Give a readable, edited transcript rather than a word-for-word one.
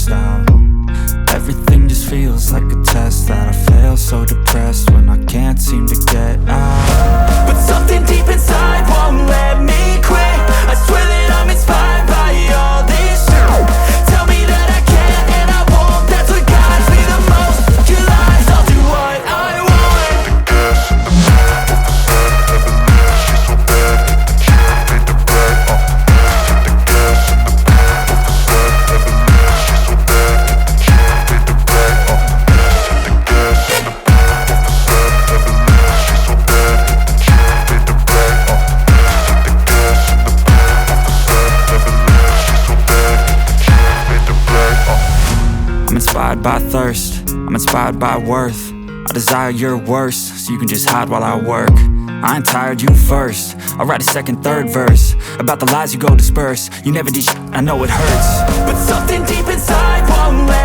stressed out. Everything just feels like a test that I fail. So depressed when I can't seem to get out. But something deep inside won't let me quit. I swear that I'm inspired by all this shit. Tell me that I can and I won't. That's what guides me the most. Your lies, I'll do what I want. The gas in the back of the sun, never leave, she's so bad. She made the brag, hit the gas in the back of the sun, never leave, she's so bad. She made the brag, hit the gas in the back of the sun, never leave, she's so bad. She made the brag, hit the gas in the back of the sun, never leave, she's so bad. She made the brag, I'm inspired by thirst, I'm inspired by worth. I desire your worst, so you can just hide while I work. I ain't tired, you first. I'll write a second, third verse about the lies you go disperse. You never did shit, I know it hurts. But something deep inside won't let